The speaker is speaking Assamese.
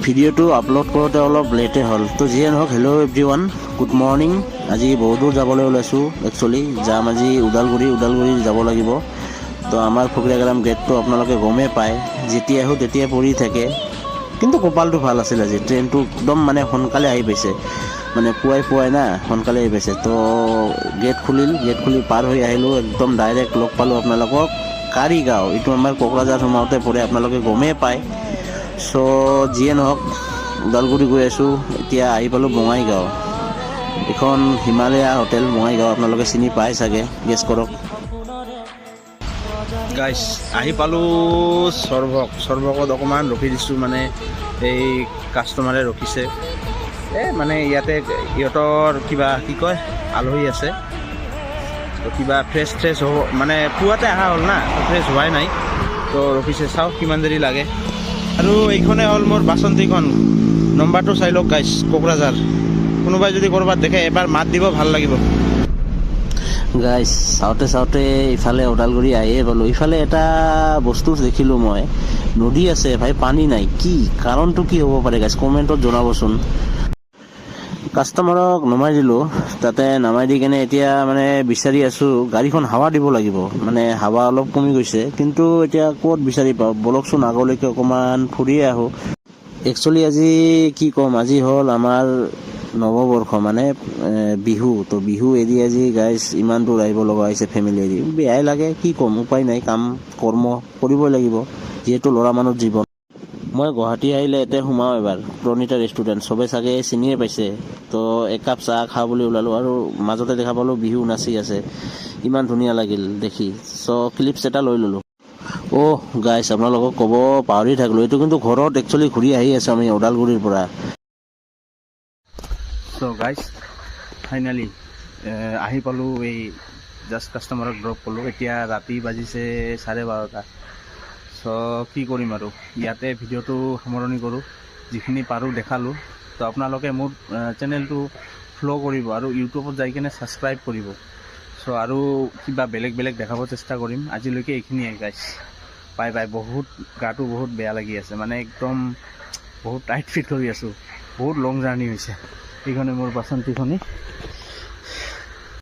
ভিডিঅ'টো আপলোড কৰোঁতে অলপ লেটে হ'ল। তো যিয়ে নহওক, হেল্ল' এভৰিৱান, গুড মৰ্ণিং। আজি বহুত দূৰ যাবলৈ ওলাইছোঁ। একচুৱেলি যাম আজি ওদালগুৰি যাব লাগিব। তো আমাৰ ফকীৰাগাৰাম গেটটো আপোনালোকে গমেই পায়, যেতিয়া আহোঁ তেতিয়াই পৰি থাকে। কিন্তু কপালটো ভাল আছিল আজি, ট্ৰেইনটো একদম মানে সোনকালে আহি পাইছে, মানে পুৱাই না সোনকালে আহি পাইছে। তো গেট খুলি পাৰ হৈ আহিলোঁ, একদম ডাইৰেক্ট লগ পালোঁ আপোনালোকক কাৰিগাঁও। এইটো আমাৰ কোকৰাঝাৰ সোমাওঁতে পৰে, আপোনালোকে গমেই পায়। চ' যিয়ে নহওক, ওদালগুৰি গৈ আছোঁ। এতিয়া আহি পালোঁ বঙাইগাঁও। এইখন হিমালয়া হোটেল বঙাইগাঁও, আপোনালোকে চিনি পায় চাগে, গেছ কৰক। গাইছ, আহি পালোঁ চৰ্বকত অকণমান ৰখি দিছোঁ, মানে এই কাষ্টমাৰে ৰখিছে। মানে ইয়াতে ইহঁতৰ কিবা কি কয় আলহী আছে, তো কিবা ফ্ৰেছ হ'ব, মানে পুৱাতে অহা হ'ল না, ফ্ৰেছ হোৱাই নাই, তো ৰখিছে। চাওক কিমান দেৰি লাগে। আৰু এইখনে হ'ল মোৰ বাচন্তীখন। নম্বৰটো চাই লওক গাইছ, কোকৰাঝাৰ। কোনোবাই যদি ক'ৰবাত দেখে এবাৰ মাত দিব, ভাল লাগিব। গাইছ, চাওঁতে ইফালে ওদালগুৰি আহিয়ে পালোঁ। ইফালে এটা বস্তু দেখিলোঁ মই, নদী আছে ভাই, পানী নাই। কি কাৰণটো কি হ'ব পাৰে গাইছ, কমেণ্টত জনাবচোন। কাষ্টমাৰক নমাই দিলোঁ, তাতে নামাই দি কেনে এতিয়া মানে বিচাৰি আছোঁ, গাড়ীখন হাৱা দিব লাগিব, মানে হাৱা অলপ কমি গৈছে। কিন্তু এতিয়া ক'ত বিচাৰি পাওঁ, বলকচোন আগলৈকে অকণমান ফুৰিয়ে আহোঁ। একচুৱেলি আজি কি ক'ম, আজি হ'ল আমাৰ নৱবৰ্ষ, মানে বিহু। তো বিহু এৰি আজি গাইজ ইমান দূৰ আহিব লগা হৈছে ফেমিলি এৰি, বেয়াই লাগে। কি ক'ম, উপায় নাই, কাম কৰ্ম কৰিবই লাগিব, যিহেতু ল'ৰা মানুহৰ জীৱন। মই গুৱাহাটী আহিলে ইয়াতে সোমাওঁ এবাৰ, প্ৰণীতা ৰেষ্টুৰেণ্ট, চবে চাগে চিনিয়ে পাইছে। তো একাপ চাহ খাওঁ বুলি ওলালোঁ, আৰু মাজতে দেখা পালোঁ বিহু নাচি আছে, ইমান ধুনীয়া লাগিল দেখি। চ' ক্লিপছ এটা লৈ ল'লোঁ। গাইছ, আপোনালোকক ক'ব পাহৰি থাকিলোঁ, এইটো কিন্তু ঘৰত একচুৱেলি ঘূৰি আহি আছোঁ আমি ওদালগুৰিৰ পৰা। চ' গাইছ, ফাইনেলি আহি পালোঁ। এই জাষ্ট কাষ্টমাৰক ড্ৰপ কৰিলোঁ। এতিয়া ৰাতি বাজিছে 12:30। চ' কি কৰিম আৰু, ইয়াতে ভিডিঅ'টো সামৰণি কৰোঁ। যিখিনি পাৰোঁ দেখালোঁ। তো আপোনালোকে মোৰ চেনেলটো ফ'ল' কৰিব, আৰু ইউটিউবত যাই কিনে ছাবস্ক্ৰাইব কৰিব। চ' আৰু কিবা বেলেগ দেখাব চেষ্টা কৰিম। আজিলৈকে এইখিনিয়ে গাইছ, বাই। গাটো বহুত বেয়া লাগি আছে, মানে একদম বহুত টাইট ফিট কৰি আছোঁ। বহুত লং জাৰ্ণি হৈছে। এইখনে মোৰ বাচন্তীখনি।